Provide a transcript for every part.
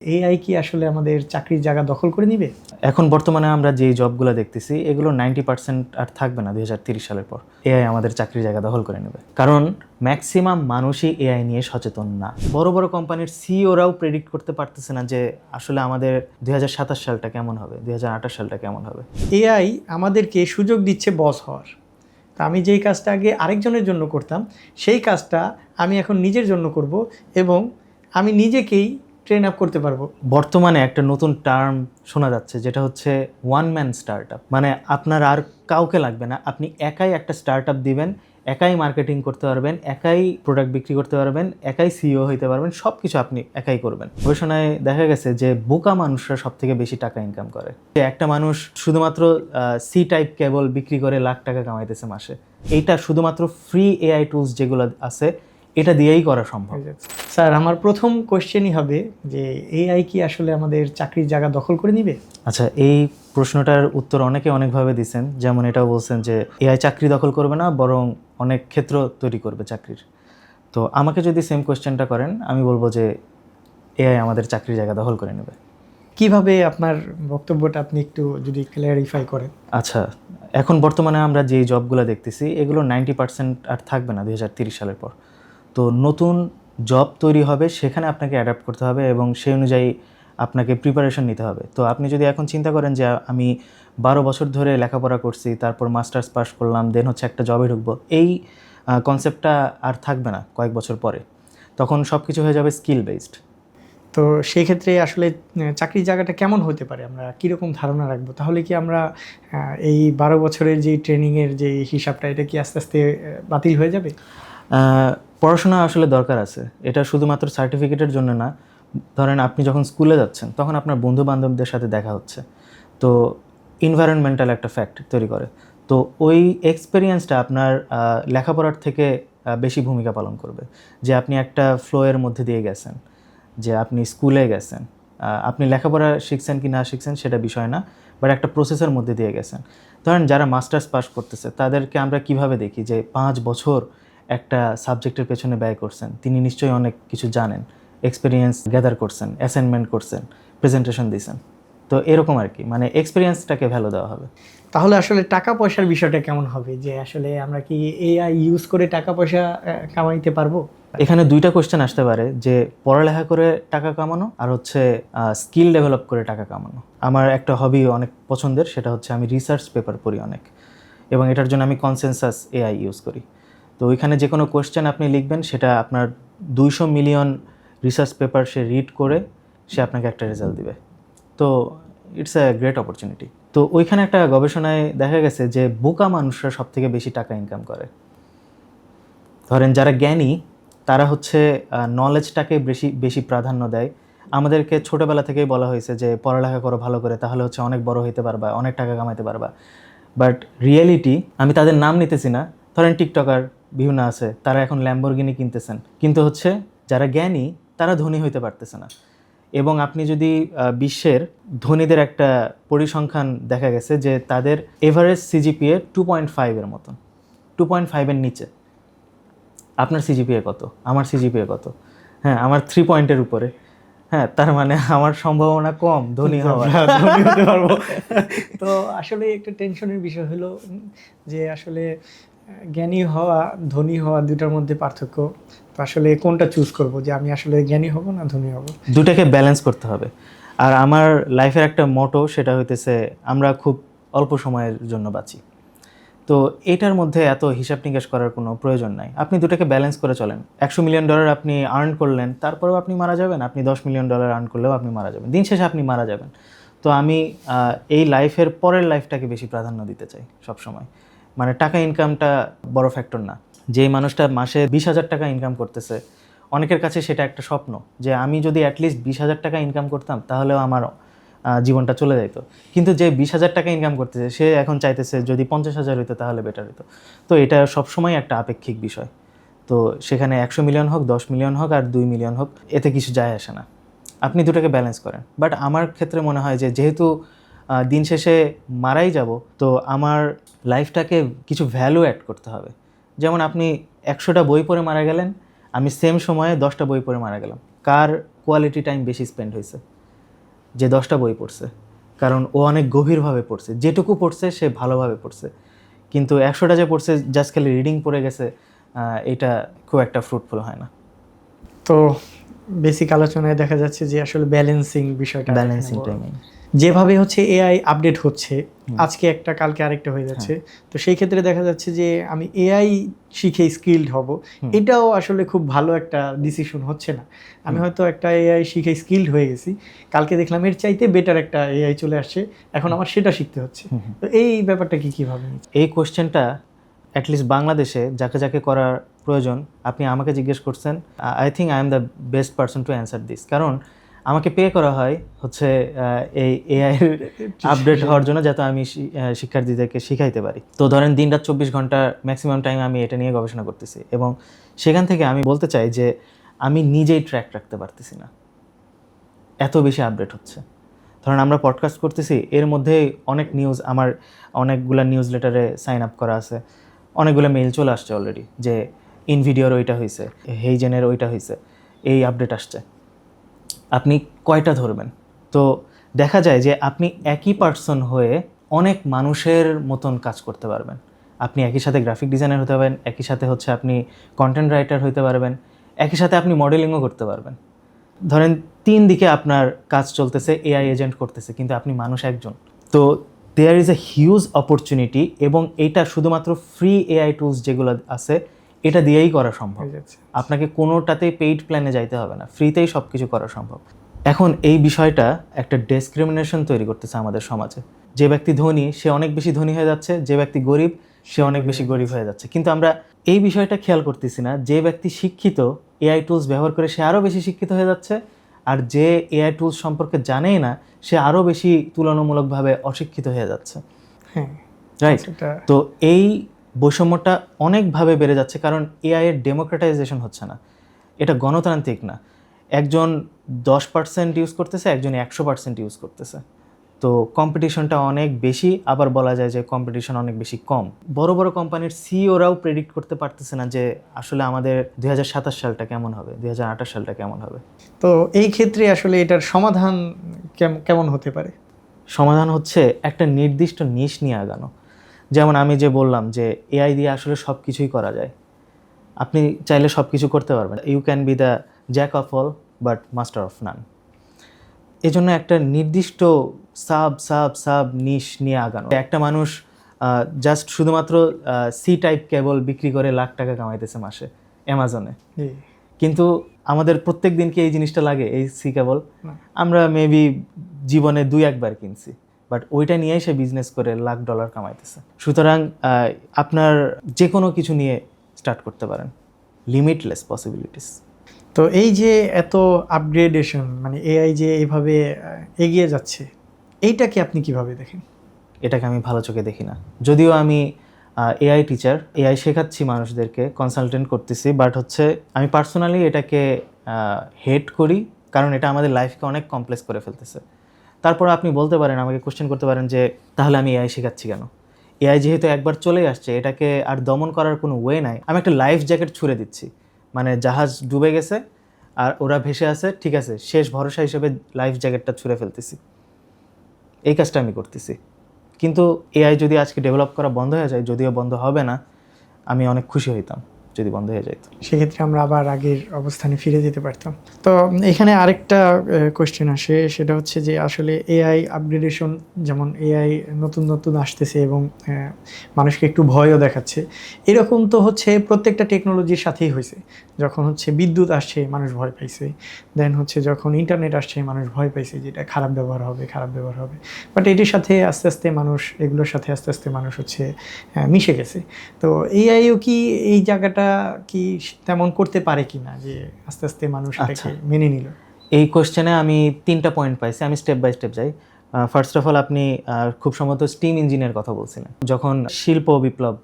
AI কি আসলে আমাদের চাকরির জায়গা দখল করে নিবে? এখন বর্তমানে আমরা যে জবগুলো দেখতেছি এগুলো 90% আর থাকবে না 2030 সালের পর। এআই আমাদের চাকরির জায়গা দখল করে নেবে, কারণ ম্যাক্সিমাম মানুষই এআই নিয়ে সচেতন না। বড় বড় কোম্পানির সিইওরাও প্রেডিক্ট করতে পারতেছে না যে আসলে আমাদের 2027 সালটা কেমন হবে, 2028 সালটা কেমন হবে। এআই আমাদেরকে সুযোগ দিচ্ছে বস হওয়ার। তা আমি যেই কাজটা আগে আরেকজনের জন্য করতাম, সেই কাজটা আমি এখন নিজের জন্য করব এবং আমি নিজেকেই ট্রেন আপ করতে পারবো। বর্তমানে একটা নতুন টার্ম শোনা যাচ্ছে, যেটা হচ্ছে ওয়ান ম্যান স্টার্ট আপ। মানে আপনার আর কাউকে লাগবে না, আপনি একাই একটা স্টার্ট আপ দিবেন, একাই মার্কেটিং করতে পারবেন, একাই প্রোডাক্ট বিক্রি করতে পারবেন, একাই সিইও হইতে পারবেন, সব কিছু আপনি একাই করবেন। গবেষণায় দেখা গেছে যে বোকা মানুষরা সব থেকে বেশি টাকা ইনকাম করে। যে একটা মানুষ শুধুমাত্র সি টাইপ কেবল বিক্রি করে লাখ টাকা কামাইতেছে মাসে। এইটা শুধুমাত্র ফ্রি এআই টুলস যেগুলো আছে এটা দিয়েই করা সম্ভব। স্যার, আমার প্রথম কোশ্চেনই হবে যে এআই কি আসলে আমাদের চাকরির জায়গা দখল করে নিবে? আচ্ছা, এই প্রশ্নটার উত্তর অনেকে অনেকভাবে দিচ্ছেন। যেমন এটাও বলছেন যে এআই চাকরি দখল করবে না, বরং অনেক ক্ষেত্র তৈরি করবে চাকরির। তো আমাকে যদি সেম কোয়েশ্চেনটা করেন, আমি বলবো যে এআই আমাদের চাকরির জায়গা দখল করে নেবে। কিভাবে আপনার বক্তব্যটা আপনি একটু যদি ক্ল্যারিফাই করেন? আচ্ছা, এখন বর্তমানে আমরা যে জবগুলো দেখতেছি এগুলো 90% আর থাকবে না 2030 সালের পর। তো নতুন জব তৈরি হবে, সেখানে আপনাকে অ্যাডাপ্ট করতে হবে এবং সেই অনুযায়ী আপনাকে প্রিপারেশন নিতে হবে। তো আপনি যদি এখন চিন্তা করেন যে আমি 12 বছর ধরে লেখাপড়া করছি, তারপর মাস্টার্স পাস করলাম, দেন হচ্ছে একটা জবে ঢুকবো, এই কনসেপ্টটা আর থাকবে না কয়েক বছর পরে। তখন সব কিছু হয়ে যাবে স্কিল বেসড। তো সেই ক্ষেত্রে আসলে চাকরির জায়গাটা কেমন হতে পারে, আমরা কীরকম ধারণা রাখবো? তাহলে কি আমরা এই 12 বছরের যে ট্রেনিংয়ের যে হিসাবটা, এটা কি আস্তে আস্তে বাতিল হয়ে যাবে? পড়াশোনা আসলে দরকার আছে, এটা শুধুমাত্র সার্টিফিকেটের জন্য না। ধরেন আপনি যখন স্কুলে যাচ্ছেন তখন আপনার বন্ধু বান্ধবদের সাথে দেখা হচ্ছে, তো এনভায়রনমেন্টাল একটা ফ্যাক্ট তৈরি করে। তো ওই এক্সপেরিয়েন্সটা আপনার লেখাপড়ার থেকে বেশি ভূমিকা পালন করবে। যে আপনি একটা ফ্লোয়ের মধ্যে দিয়ে গেছেন, যে আপনি স্কুলে গেছেন, আপনি লেখাপড়া শিখছেন কি না শিখছেন সেটা বিষয় না, বাট একটা প্রসেসের মধ্যে দিয়ে গেছেন। ধরেন যারা মাস্টার্স পাস করতেছে তাদেরকে আমরা কিভাবে দেখি যে 5 বছর একটা সাবজেক্টের পেছনে ব্যয় করছেন, তিনি নিশ্চয়ই অনেক কিছু জানেন, এক্সপিরিয়েন্স গ্যাদার করছেন, অ্যাসাইনমেন্ট করছেন, প্রেজেন্টেশন দিয়েছেন। তো এরকম আর কি, মানে এক্সপিরিয়েন্সটাকে ভ্যালু দেওয়া হবে। তাহলে আসলে টাকা পয়সার বিষয়টা কেমন হবে, যে আসলে আমরা কি এআই ইউজ করে টাকা পয়সা কামাইতে পারবো? এখানে দুইটা কোশ্চেন আসতে পারে, যে পড়ালেখা করে টাকা কামানো আর হচ্ছে স্কিল ডেভেলপ করে টাকা কামানো। আমার একটা হবি অনেক পছন্দের, সেটা হচ্ছে আমি রিসার্চ পেপার পড়ি অনেক, এবং এটার জন্য আমি কনসেনসাস এআই ইউজ করি। তো ওইখানে যে কোনো কোশ্চেন আপনি লিখবেন, সেটা আপনার 200 মিলিয়ন রিসার্চ পেপার সে রিড করে সে আপনাকে একটা রেজাল্ট দিবে। তো ইটস এ গ্রেট অপরচুনিটি। তো ওইখানে একটা গবেষণায় দেখা গেছে যে বোকা মানুষরা সব থেকে বেশি টাকা ইনকাম করে। ধরেন যারা জ্ঞানী তারা হচ্ছে নলেজটাকে বেশি বেশি প্রাধান্য দেয়। আমাদেরকে ছোটোবেলা থেকেই বলা হয়েছে যে পড়ালেখা করো ভালো করে, তাহলে হচ্ছে অনেক বড় হইতে পারবা, অনেক টাকা কামাইতে পারবা। বাট রিয়েলিটি, আমি তাদের নাম নিতেছি না, ধরেন টিকটকার বিভিন্ন আছে, তারা এখন ল্যাম্বরগিনি কিনতেছেন, কিন্তু হচ্ছে যারা জ্ঞানী তারা ধনী হইতে পারতেছে না। এবং আপনি যদি বিশ্বের ধনীদের একটা পরিসংখ্যান দেখা গেছে যে তাদের এভারেজ সিজিপিএ 2.5 মতন, 2.5 নিচে। আপনার সিজিপিএ কত? আমার সিজিপিএ কত? হ্যাঁ, আমার 3 পয়েন্টের উপরে। হ্যাঁ, তার মানে আমার সম্ভাবনা কম ধনী হওয়ার। ধনী হতে পারবো। তো আসলে একটা টেনশনের বিষয় হলো যে আসলে জ্ঞানী হওয়া, ধনী হওয়া, দুটার মধ্যে পার্থক্য। তো আসলে কোনটা চুজ করব, যে আমি আসলে জ্ঞানী হব না ধনী হব? দুটাকে ব্যালেন্স করতে হবে। আর আমার লাইফের একটা মোটো, সেটা হইতেছে আমরা খুব অল্প সময়ের জন্য বাঁচি। তো এটার মধ্যে এত হিসাব নিকাশ করার কোনো প্রয়োজন নাই। আপনি দুটাকে ব্যালেন্স করে চলেন। $100 মিলিয়ন আপনি আর্ন করলেন, তারপরেও আপনি মারা যাবেন। আপনি $10 মিলিয়ন আর্ন করলেও আপনি মারা যাবেন। দিন শেষে আপনি মারা যাবেন। তো আমি এই লাইফের পরের লাইফটাকে বেশি প্রাধান্য দিতে চাই সবসময়। মানে টাকা ইনকামটা বড় ফ্যাক্টর না। যেই মানুষটা মাসে 20,000 টাকা ইনকাম করতেছে, অনেকের কাছে সেটা একটা স্বপ্ন যে আমি যদি অ্যাটলিস্ট 20,000 টাকা ইনকাম করতাম তাহলেও আমার জীবনটা চলে যেত। কিন্তু যে 20,000 টাকা ইনকাম করতেছে সে এখন চাইতেছে যদি 50,000 হতো তাহলে বেটার হতো। তো এটা সবসময় একটা আপেক্ষিক বিষয়। তো সেখানে 100 মিলিয়ন হোক, 10 মিলিয়ন হোক আর 2 মিলিয়ন হোক, এতে কিছু যায় আসে না। আপনি দুটাকে ব্যালেন্স করেন। বাট আমার ক্ষেত্রে মনে হয় যে যেহেতু দিন শেষে মারাই যাব, তো আমার লাইফটাকে কিছু ভ্যালু অ্যাড করতে হবে। যেমন আপনি 100টা বই পড়ে মারা গেলেন, আমি সেম সময়ে 10টা বই পড়ে মারা গেলাম। কার কোয়ালিটি টাইম বেশি স্পেন্ড হয়েছে? যে 10টা বই পড়ছে, কারণ ও অনেক গভীরভাবে পড়ছে, যেটুকু পড়ছে সে ভালোভাবে পড়ছে। কিন্তু 100টা যে পড়ছে জাস্ট খালি রিডিং পড়ে গেছে, এটা খুব একটা ফ্রুটফুল হয় না। তো বেসিক আলোচনায় দেখা যাচ্ছে যে আসলে ব্যালেন্সিং বিষয়টা ব্যালেন্সিং এখানে বড়। টাইমিং। যেভাবে হচ্ছে এআই আপডেট হচ্ছে, আজকে একটা কালকে আরেকটা হয়ে যাচ্ছে, তো সেই ক্ষেত্রে দেখা যাচ্ছে যে আমি এআই শিখে স্কিলড হব, এটাও আসলে খুব ভালো একটা ডিসিশন হচ্ছে না। আমি হয়তো একটা এআই শিখে স্কিলড হয়ে গেছি, কালকে দেখলাম এর চাইতে বেটার একটা এআই চলে আসছে, এখন আমার সেটা শিখতে হচ্ছে। তো এই ব্যাপারটা কিভাবে? এই কোশ্চেনটা অ্যাটলিস্ট বাংলাদেশে যাকে যাকে করার প্রয়োজন, আপনি আমাকে জিজ্ঞেস করছেন, I think I am the best person to answer this. কারণ আমাকে পে করা হয় হচ্ছে এই এআই আপডেট হওয়ার জন্য, যাতে আমি শিক্ষার্থীদেরকে শিখাইতে পারি। তো ধরেন দিনরাত 24 ঘন্টা ম্যাক্সিমাম টাইম আমি এটা নিয়ে গবেষণা করতেছি, এবং সেখান থেকে আমি বলতে চাই যে আমি নিজেই ট্র্যাক রাখতে পারতেছি না, এত বেশি আপডেট হচ্ছে। ধরেন আমরা পডকাস্ট করতেছি, এর মধ্যে অনেক নিউজ, আমার অনেকগুলো নিউজ লেটারে সাইন আপ করা আছে, অনেকগুলো মেইল চলে আসছে অলরেডি যে ইনভিডিওর ওইটা হয়েছে, হেইজেনের ওইটা হয়েছে, এই আপডেট আসছে। আপনি কয়টা ধরবেন? তো দেখা যায় যে আপনি একই পার্সন হয়ে অনেক মানুষের মতন কাজ করতে পারবেন। আপনি একই সাথে গ্রাফিক ডিজাইনার হতে পারবেন, একই সাথে হচ্ছে আপনি কন্টেন্ট রাইটার হতে পারবেন, একই সাথে আপনি মডেলিংও করতে পারবেন। ধরেন 3 দিকে আপনার কাজ চলতেছে, এআই এজেন্ট করতেছে, কিন্তু আপনি মানুষ একজন। তো there is a huge opportunity, এবং এইটা শুধুমাত্র ফ্রি এআই টুলস যেগুলো আছে এটা দিয়েই করা সম্ভব। আপনাকে কোনোটাতেই পেইড প্ল্যানে যাইতে হবে না, ফ্রিতেই সব কিছু করা সম্ভব। এখন এই বিষয়টা একটা ডিসক্রিমিনেশন তৈরি করতেছে আমাদের সমাজে। যে ব্যক্তি ধনী সে অনেক বেশি ধনী হয়ে যাচ্ছে, যে ব্যক্তি গরিব সে অনেক বেশি গরিব হয়ে যাচ্ছে। কিন্তু আমরা এই বিষয়টা খেয়াল করতেছি না, যে ব্যক্তি শিক্ষিত এআই টুলস ব্যবহার করে সে আরও বেশি শিক্ষিত হয়ে যাচ্ছে, আর যে এআই টুলস সম্পর্কে জানেই না সে আরও বেশি তুলনামূলকভাবে অশিক্ষিত হয়ে যাচ্ছে। হ্যাঁ, রাইট। তো এই বৈষম্যটা অনেকভাবে বেড়ে যাচ্ছে, কারণ এআই এর ডেমোক্রেটাইজেশন হচ্ছে না, এটা গণতান্ত্রিক না। একজন 10% ইউজ করতেছে, একজন 100% ইউজ করতেছে। তো কম্পিটিশনটা অনেক বেশি, আবার বলা যায় যে কম্পিটিশন অনেক বেশি কম। বড় বড় কোম্পানির সিইওরাও প্রেডিক্ট করতে পারতেছে না যে আসলে আমাদের 2027 সালটা কেমন হবে, 2028 সালটা কেমন হবে। তো এই ক্ষেত্রে আসলে এটার সমাধান কেমন হতে পারে? সমাধান হচ্ছে একটা নির্দিষ্ট নিশ নিয়ে আগানো। যেমন আমি যে বললাম যে এআই দিয়ে আসলে সব কিছুই করা যায়, আপনি চাইলে সব কিছু করতে পারবেন। You can be the jack of all but master of none. এই জন্য একটা নির্দিষ্ট সাব নিশ নিয়ে আগানো। একটা মানুষ জাস্ট শুধুমাত্র সি টাইপ কেবল বিক্রি করে লাখ টাকা কামাইতেছে মাসে অ্যামাজনে, কিন্তু আমাদের প্রত্যেক দিন কি এই জিনিসটা লাগে, এই সি কেবল? আমরা মেবি জীবনে 2-1 বার কিনছি, বাট ওইটা নিয়েই সে বিজনেস করে লাখ ডলার কামাইতেছে। সুতরাং আপনার যে কোনো কিছু নিয়ে স্টার্ট করতে পারেন, লিমিটলেস পসিবিলিটিস। তো এই যে এত আপগ্রেডেশন, মানে এআই যে এইভাবে এগিয়ে যাচ্ছে, এইটাকে আপনি কিভাবে দেখেন? এটাকে আমি ভালো চোখে দেখি না। যদিও আমি এআই টিচার, এআই শেখাচ্ছি মানুষদেরকে, কনসালটেন্ট করতেছি, বাট হচ্ছে আমি পার্সোনালি এটাকে হেট করি, কারণ এটা আমাদের লাইফকে অনেক কমপ্লেক্স করে ফেলতেছে। তারপর আপনি বলতে পারেন, আমাকে কোশ্চেন করতে পারেন যে তাহলে আমি এআই শেখাচ্ছি কেন? এআই যেহেতু একবার চলে আসছে, এটাকে আর দমন করার কোনো ওয়ে নাই। আমি একটা লাইফ জ্যাকেট ছুঁড়ে দিচ্ছি, মানে জাহাজ ডুবে গেছে আর ওরা ভেসে আছে, ঠিক আছে, শেষ ভরসা হিসেবে লাইফ জ্যাকেটটা ছুঁড়ে ফেলতেছি, এই কাজটা আমি করতেছি। কিন্তু এআই যদি আজকে ডেভেলপ করা বন্ধ হয়ে যায়, যদিও বন্ধ হবে না, আমি অনেক খুশি হইতাম যদি বন্ধ হয়ে যেত। সেক্ষেত্রে আমরা আবার আগের অবস্থানে ফিরে যেতে পারতাম। তো এখানে আরেকটা কোয়েশ্চেন আসে, সেটা হচ্ছে যে আসলে এআই আপগ্রেডেশন, যেমন এআই নতুন নতুন আসতেছে এবং মানুষকে একটু ভয়ও দেখাচ্ছে, এরকম তো হচ্ছে প্রত্যেকটা টেকনোলজির সাথেই হয়েছে। যখন হচ্ছে বিদ্যুৎ আসছে মানুষ ভয় পাইছে, দেন হচ্ছে যখন ইন্টারনেট আসছে মানুষ ভয় পাইছে যে এটা খারাপ ব্যবহার হবে, বাট এটির সাথে আস্তে আস্তে মানুষ, এগুলোর সাথে আস্তে আস্তে মানুষ হচ্ছে মিশে গেছে। তো এআইও কি এই জায়গাটা কি তেমন করতে পারে কিনা, যে আস্তে আস্তে মানুষ এটাকে মেনে নিল? এই কোশ্চেনে আমি 3টা পয়েন্ট পাইছি, আমি স্টেপ বাই স্টেপ যাই। ফার্স্ট অফ অল, আপনি খুব সম্ভবত স্টিম ইঞ্জিনের কথা বলছিলেন। যখন শিল্প বিপ্লব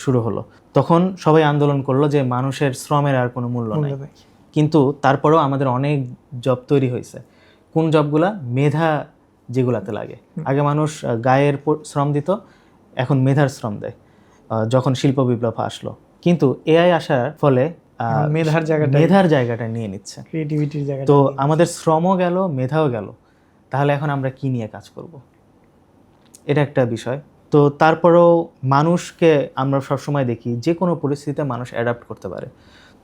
শুরু হলো, তখন সবাই আন্দোলন করলো যে মানুষের শ্রমের আর কোনো মূল্য নেই। কিন্তু তারপরেও আমাদের অনেক জব তৈরি হয়েছে। কোন জবগুলা? মেধা যেগুলাতে লাগে। আগে মানুষ গায়ের শ্রম দিত, এখন মেধার শ্রম দেয় যখন শিল্প বিপ্লব আসলো। কিন্তু এআই আসার ফলে এখন মেধার জায়গাটা নিয়ে নিচ্ছে। ক্রিয়েটিভিটির জায়গাটা তো আমাদের শ্রমও গেল, মেধাও গেল, তাহলে এখন আমরা কি নিয়ে কাজ করব? এটা একটা বিষয়। তো তারপরেও মানুষকে আমরা সবসময় দেখি যে কোনো পরিস্থিতিতে মানুষ অ্যাডাপ্ট করতে পারে।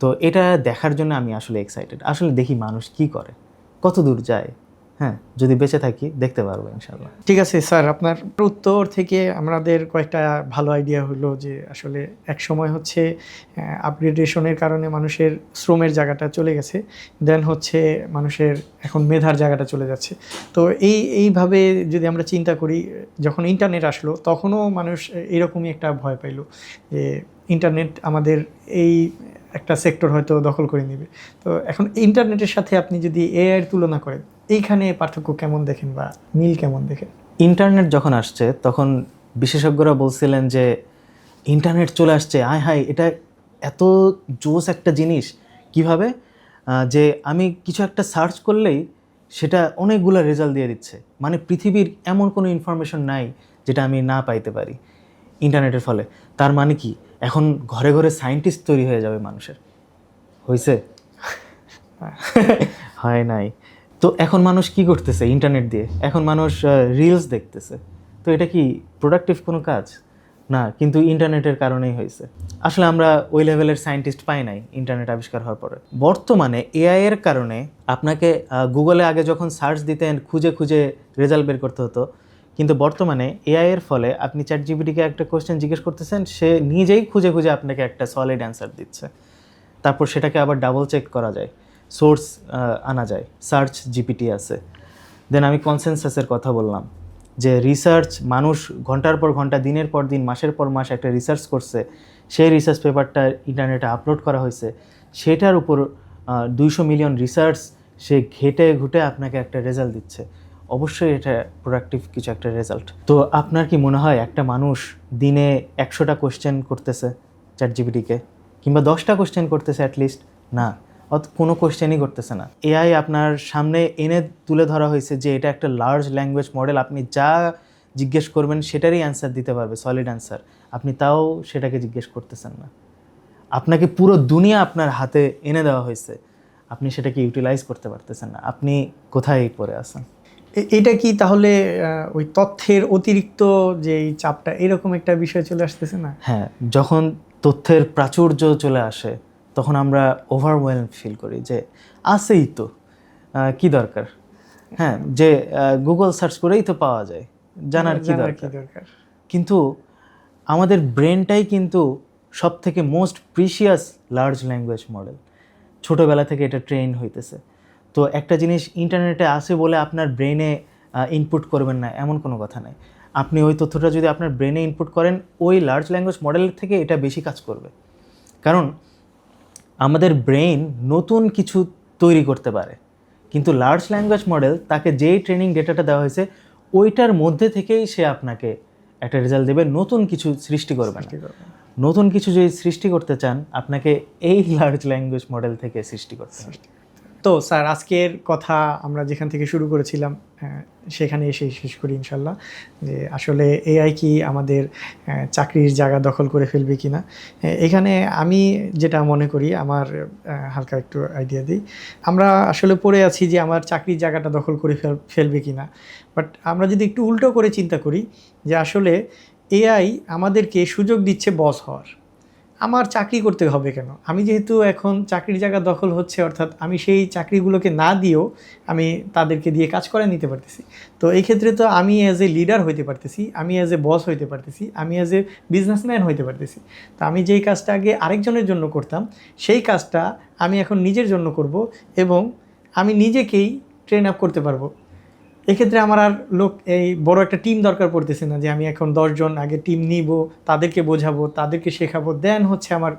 তো এটা দেখার জন্য আমি আসলে এক্সাইটেড। আসলে দেখি মানুষ কি করে, কত দূর যায়। হ্যাঁ, যদি বেঁচে থাকি দেখতে পারবো ইনশাল্লাহ। ঠিক আছে স্যার, আপনার উত্তর থেকে আমাদের কয়েকটা ভালো আইডিয়া হলো যে আসলে এক সময় হচ্ছে আপগ্রেডেশনের কারণে মানুষের শ্রমের জায়গাটা চলে গেছে, দেন হচ্ছে মানুষের এখন মেধার জায়গাটা চলে যাচ্ছে। তো এইভাবে যদি আমরা চিন্তা করি, যখন ইন্টারনেট আসলো তখনও মানুষ এরকমই একটা ভয় পাইলো যে ইন্টারনেট আমাদের এই একটা সেক্টর হয়তো দখল করে নেবে। তো এখন ইন্টারনেটের সাথে আপনি যদি এআইয়ের তুলনা করেন, এইখানে পার্থক্য কেমন দেখেন বা মিল কেমন দেখেন? ইন্টারনেট যখন আসছে তখন বিশেষজ্ঞরা বলছিলেন যে ইন্টারনেট চলে আসছে, হায় হায় এটা এত জোস একটা জিনিস। কিভাবে? যে আমি কিছু একটা সার্চ করলেই সেটা অনেকগুলো রেজাল্ট দিয়ে দিচ্ছে। মানে পৃথিবীর এমন কোনো ইনফরমেশন নাই যেটা আমি না পাইতে পারি ইন্টারনেটের ফলে। তার মানে কি এখন ঘরে ঘরে সায়েন্টিস্ট তৈরি হয়ে যাবে মানুষের? হয়েছে? হয় নাই। তো এখন মানুষ কি করতেছে ইন্টারনেট দিয়ে? এখন মানুষ রিলস দেখতেছে। তো এটা কি প্রোডাক্টিভ কোনো কাজ না, কিন্তু ইন্টারনেটের কারণেই হয়েছে। আসলে আমরা ওই লেভেলের সায়েন্টিস্ট পাই নাই ইন্টারনেট আবিষ্কার হওয়ার পরে। বর্তমানে এআই এর কারণে আপনাকে গুগলে আগে যখন সার্চ দিতেন খুঁজে খুঁজে রেজাল্ট বের করতে হতো, কিন্তু বর্তমানে এআই এর ফলে আপনি চ্যাট জিপিটিকে একটা কোশ্চেন জিজ্ঞেস করতেছেন, সে নিজেই খুঁজে খুঁজে আপনাকে একটা সলিড অ্যান্সার দিচ্ছে। তারপর সেটাকে আবার ডাবল চেক করা যায়, সোর্স আনা যায়, সার্চ জিপিটি আছে। দেন আমি কনসেনসাসের কথা বললাম, যে রিসার্চ মানুষ ঘন্টার পর ঘন্টা, দিনের পর দিন, মাসের পর মাস একটা রিসার্চ করছে, সেই রিসার্চ পেপারটা ইন্টারনেটে আপলোড করা হয়েছে, সেটার উপর 200 মিলিয়ন রিসার্চ সে ঘেটে ঘুটে আপনাকে একটা রেজাল্ট দিচ্ছে। অবশ্যই এটা প্রোডাক্টিভ কিছু একটা রেজাল্ট। তো আপনার কি মনে হয় একটা মানুষ দিনে 100টা কোশ্চেন করতেছে চ্যাট জিপিটিকে, কিংবা 10টা কোশ্চেন করতেছে অ্যাটলিস্ট? না, কোনো কোশ্চেনই করতেছে না। এআই আপনার সামনে এনে তুলে ধরা হয়েছে যে এটা একটা লার্জ ল্যাঙ্গুয়েজ মডেল, আপনি যা জিজ্ঞেস করবেন সেটারই অ্যান্সার দিতে পারবে, সলিড অ্যান্সার। আপনি তাও সেটাকে জিজ্ঞেস করতেছেন না। আপনাকে পুরো দুনিয়া আপনার হাতে এনে দেওয়া হয়েছে, আপনি সেটাকে ইউটিলাইজ করতে পারতেছেন না। আপনি কোথায় পড়ে আছেন? এটা কি তাহলে ওই তথ্যের অতিরিক্ত যে এই চাপটা, এরকম একটা বিষয় চলে আসতেছে না? হ্যাঁ, যখন তথ্যের প্রাচুর্য চলে আসে তখন আমরা ওভারওয়েলম ফিল করি যে আছেই তো, কি দরকার। হ্যাঁ, যে গুগল সার্চ করেই তো পাওয়া যায়, জানার কি দরকার। কিন্তু আমাদের ব্রেনটাই কিন্তু সব থেকে most precious large language model. ছোটোবেলা থেকে এটা ট্রেন হইতেছে। তো একটা জিনিস ইন্টারনেটে আসে বলে আপনার ব্রেনে ইনপুট করবেন না এমন কোনো কথা নাই। আপনি ওই তথ্যটা যদি আপনার ব্রেনে ইনপুট করেন, ওই লার্জ ল্যাঙ্গুয়েজ মডেলের থেকে এটা বেশি কাজ করবে। কারণ আমাদের ব্রেন নতুন কিছু তৈরি করতে পারে, কিন্তু লার্জ ল্যাঙ্গুয়েজ মডেল তাকে যেই ট্রেনিং ডেটাটা দেওয়া হয়েছে ওইটার মধ্যে থেকেই সে আপনাকে একটা রেজাল্ট দেবে, নতুন কিছু সৃষ্টি করবে না। নতুন কিছু যদি সৃষ্টি করতে চান আপনাকে এই লার্জ ল্যাঙ্গুয়েজ মডেল থেকে সৃষ্টি করতে হবে। তো স্যার, আজকের কথা আমরা যেখান থেকে শুরু করেছিলাম সেখানে এসে শেষ করি ইনশাল্লাহ, যে আসলে এআই কি আমাদের চাকরির জায়গা দখল করে ফেলবে কি না। এখানে আমি যেটা মনে করি, আমার হালকা একটু আইডিয়া দিই। আমরা আসলে পড়ে আছি যে আমার চাকরির জায়গাটা দখল করে ফেলবে কি না, বাট আমরা যদি একটু উল্টো করে চিন্তা করি যে আসলে এআই আমাদেরকে সুযোগ দিচ্ছে বস হওয়ার। আমার চাকরি করতে হবে কেন? আমি যেহেতু এখন চাকরির জায়গা দখল হচ্ছে, অর্থাৎ আমি সেই চাকরিগুলোকে না দিয়েও আমি তাদেরকে দিয়ে কাজ করে নিতে পারতেছি। তো এই ক্ষেত্রে তো আমি অ্যাজ এ লিডার হইতে পারতেছি, আমি অ্যাজ এ বস হইতে পারতেছি, আমি অ্যাজ এ বিজনেসম্যান হইতে পারতেছি। তো আমি যেই কাজটা আগে আরেকজনের জন্য করতাম, সেই কাজটা আমি এখন নিজের জন্য করব এবং আমি নিজেকেই ট্রেন আপ করতে পারবো। এক্ষেত্রে আমার আর এই বড় একটা টিম দরকার পড়তেছে না, যে আমি এখন 10 জন আগে টিম নিব, তাদেরকে বোঝাবো, তাদেরকে শেখাবো, দেন হচ্ছে আমার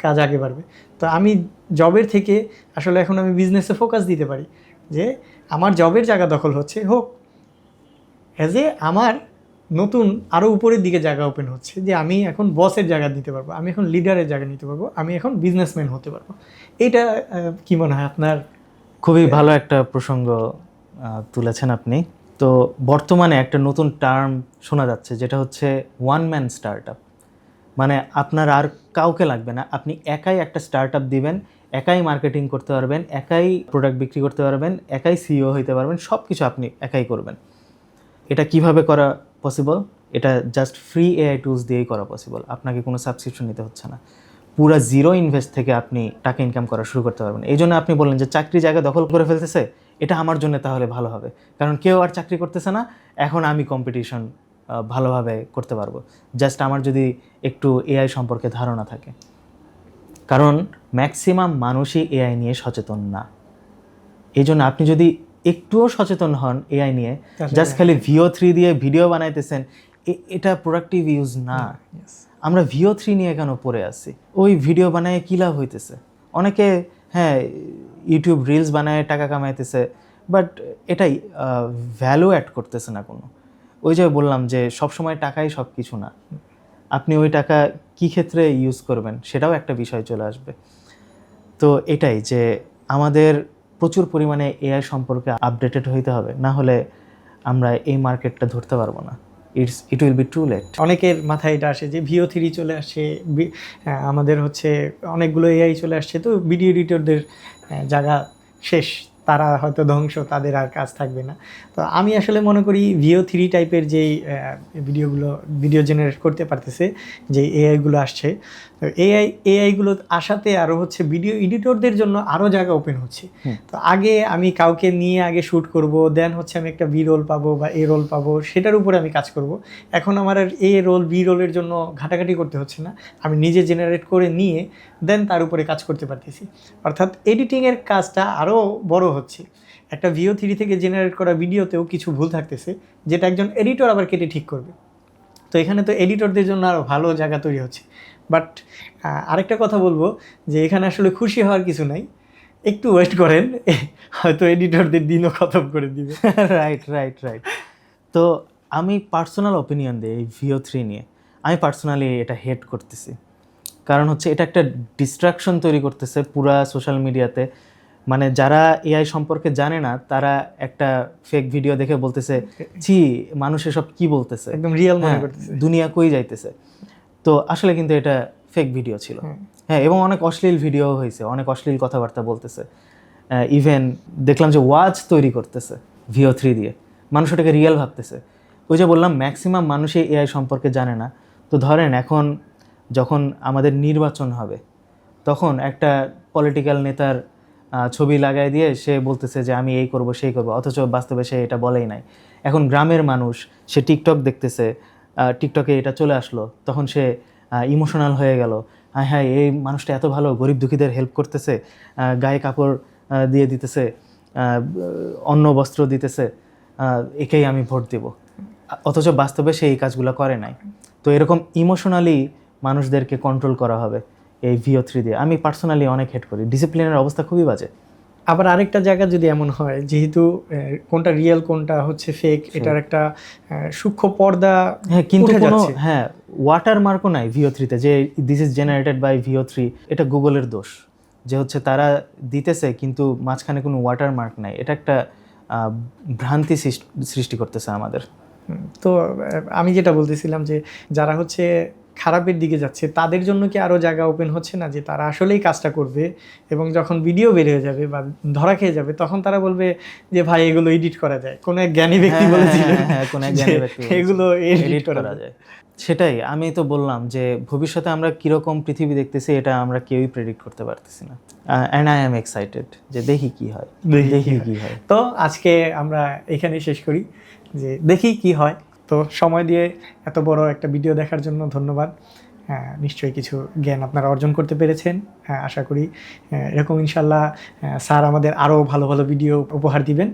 কাজ আগে বাড়বে। তো আমি জবের থেকে আসলে এখন আমি বিজনেসে ফোকাস দিতে পারি, যে আমার জবের জায়গা দখল হচ্ছে, হোক অ্যাজ এ আমার নতুন আরও উপরের দিকে জায়গা ওপেন হচ্ছে, যে আমি এখন বসের জায়গা নিতে পারবো, আমি এখন লিডারের জায়গা নিতে পারবো, আমি এখন বিজনেসম্যান হতে পারবো। এটা কি মনে হয় আপনার? খুবই ভালো একটা প্রসঙ্গ তুলেছেন আপনি। তো বর্তমানে একটা নতুন টার্ম শোনা যাচ্ছে, যেটা হচ্ছে ওয়ান ম্যান স্টার্ট আপ। মানে আপনার আর কাউকে লাগবে না, আপনি একাই একটা স্টার্ট আপ দিবেন, একাই মার্কেটিং করতে পারবেন, একাই প্রোডাক্ট বিক্রি করতে পারবেন, একাই সিইও হইতে পারবেন, সব কিছু আপনি একাই করবেন। এটা কিভাবে করা পসিবল? এটা জাস্ট ফ্রি এআই টুলস দিয়েই করা পসিবল। আপনাকে কোনো সাবস্ক্রিপশন নিতে হচ্ছে না, পুরা জিরো ইনভেস্ট থেকে আপনি টাকা ইনকাম করা শুরু করতে পারবেন। এই জন্য আপনি বললেন যে চাকরি জায়গা দখল করে ফেলতেছে, এটা আমার জন্য তাহলে ভালো হবে, কারণ কেউ আর চাকরি করতেছে না, এখন আমি কম্পিটিশন ভালোভাবে করতে পারবো, জাস্ট আমার যদি একটু এআই সম্পর্কে ধারণা থাকে। কারণ ম্যাক্সিমাম মানুষই এআই নিয়ে সচেতন না। এই জন্য আপনি যদি একটুও সচেতন হন এআই নিয়ে, জাস্ট খালি VO3 দিয়ে ভিডিও বানাইতেছেন, এটা প্রোডাক্টিভ ইউজ না। আমরা VO3 নিয়ে কেন পড়ে আছি? ওই ভিডিও বানায় কী লাভ হইতেছে? অনেকে হ্যাঁ ইউটিউব রিলস বানায় টাকা কামাইতেছে, বাট এটাই ভ্যালু অ্যাড করতেছে না কোনো। ওই যে বললাম যে সবসময় টাকাই সব কিছু না, আপনি ওই টাকা কী ক্ষেত্রে ইউজ করবেন সেটাও একটা বিষয় চলে আসবে। তো এটাই যে আমাদের প্রচুর পরিমাণে এআই সম্পর্কে আপডেটেড হইতে হবে, না হলে আমরা এই মার্কেটটা ধরতে পারবো না। It will be too late. অনেকের মাথায় এটা আসে যে VO3 চলে আসছে, আমাদের হচ্ছে অনেকগুলো এআই চলে আসছে, তো ভিডিও এডিটরদের জায়গা শেষ, তারা হয়তো ধ্বংস, তাদের আর কাজ থাকবে না। তো আমি আসলে মনে করি VO3 টাইপের যেই ভিডিও জেনারেট করতে পারতেছে যে এআইগুলো আসছে, তো এআইগুলো আসাতে আরও হচ্ছে ভিডিও এডিটরদের জন্য আরও জায়গা ওপেন হচ্ছে। তো আগে আমি কাউকে নিয়ে আগে শ্যুট করব, দেন হচ্ছে আমি একটা রোল পাবো বা রোল পাবো, সেটার উপরে আমি কাজ করব। এখন আমার আর রোল রোলের জন্য ঘাটাঘাটি করতে হচ্ছে না, আমি নিজে জেনারেট করে নিয়ে দেন তার উপরে কাজ করতে পারতেছি। অর্থাৎ এডিটিংয়ের কাজটা আরও বড় হচ্ছে। একটা VO3 থেকে জেনারেট করা ভিডিওতেও কিছু ভুল থাকতেছে, যেটা একজন এডিটর আবার কেটে ঠিক করবে। তো এখানে তো এডিটরদের জন্য আরও ভালো জায়গা তৈরি হচ্ছে। বাট আরেকটা কথা বলবো যে এখানে আসলে খুশি হওয়ার কিছু নাই, একটু ওয়েট করেন, হয়তো এডিটরদের দিনও খতম করে দিবে। রাইট। তো আমি পার্সোনাল ওপিনিয়ন দিই এই VO3 নিয়ে। আমি পার্সোনালি এটা হেট করতেছি, কারণ হচ্ছে এটা একটা ডিস্ট্রাকশন তৈরি করতেছে পুরা সোশ্যাল মিডিয়াতে। মানে যারা এআই সম্পর্কে জানে না, তারা একটা ফেক ভিডিও দেখে বলতেছে ছি মানুষ এসব কি বলতেছে, একদম রিয়েল মনে করতেছে, দুনিয়া কই যাইতেছে। তো আসলে কিন্তু এটা ফেক ভিডিও ছিল। হ্যাঁ, এবং অনেক অশ্লীল ভিডিও হয়েছে, অনেক অশ্লীল কথাবার্তা বলতেছে। ইভেন দেখলাম যে ওয়াচ তৈরি করতেছে VO3 দিয়ে, মানুষ ওটাকে রিয়েল ভাবতেছে। ওই যে বললাম ম্যাক্সিমাম মানুষই এআই সম্পর্কে জানে না। তো ধরেন এখন যখন আমাদের নির্বাচন হবে, তখন একটা পলিটিক্যাল নেতার ছবি লাগাই দিয়ে সে বলতেছে যে আমি এই করব সেই করব, অথচ বাস্তবে সে এটা বলেই নাই। এখন গ্রামের মানুষ, সে টিকটক দেখতেছে, টিকটকে এটা চলে আসলো, তখন সে ইমোশনাল হয়ে গেল, হ্যাঁ হ্যাঁ এই মানুষটা এত ভালো, গরিব দুঃখীদের হেল্প করতেছে, গায়ে কাপড় দিয়ে দিতেছে, অন্ন বস্ত্র দিতেছে, একেই আমি ভোট দেব। অথচ বাস্তবে সে এই কাজগুলো করে নাই। তো এরকম ইমোশনালি মানুষদেরকে কন্ট্রোল করা হবে এই VO3 দিয়ে। আমি পার্সোনালি অনেক হেট করি, ডিসিপ্লিনের অবস্থা খুবই বাজে। আবার আরেকটা জায়গা যদি এমন হয়, যেহেতু কোনটা রিয়েল কোনটা হচ্ছে ফেক, এটার একটা সূক্ষ্ম পর্দা, হ্যাঁ, কিন্তু কোনো ওয়াটারমার্কও নাই VO3-তে যে this is generated by VO3। এটা গুগলের দোষ যে হচ্ছে তারা দিতেছে কিন্তু মাঝখানে কোনো ওয়াটারমার্ক নাই। এটা একটা ভ্রান্তি সৃষ্টি করতেছে আমাদের। তো আমি যেটা বলতেছিলাম যে যারা হচ্ছে খারাপের দিকে যাচ্ছে, তাদের জন্য কি আরও জায়গা ওপেন হচ্ছে না, যে তারা আসলেই কাজটা করবে এবং যখন ভিডিও বের হয়ে যাবে বা ধরা খেয়ে যাবে, তখন তারা বলবে যে ভাই এগুলো এডিট করা যায়। কোনো এক জ্ঞানী ব্যক্তি বলেছিলেন এগুলো এডিট করা যায়। সেটাই আমি তো বললাম যে ভবিষ্যতে আমরা কিরকম পৃথিবী দেখতেছি এটা আমরা কেউই প্রেডিক্ট করতে পারতেছি না। অ্যান্ড আই এম এক্সাইটেড যে দেখি কি হয়। তো আজকে আমরা এখানেই শেষ করি, যে দেখি কি হয়। তো সময় দিয়ে এত বড় একটা ভিডিও দেখার জন্য ধন্যবাদ। নিশ্চয়ই কিছু জ্ঞান আপনারা অর্জন করতে পেরেছেন, আশা করি। এরকম ইনশাল্লাহ স্যার আমাদের আরও ভালো ভালো ভিডিও উপহার দিবেন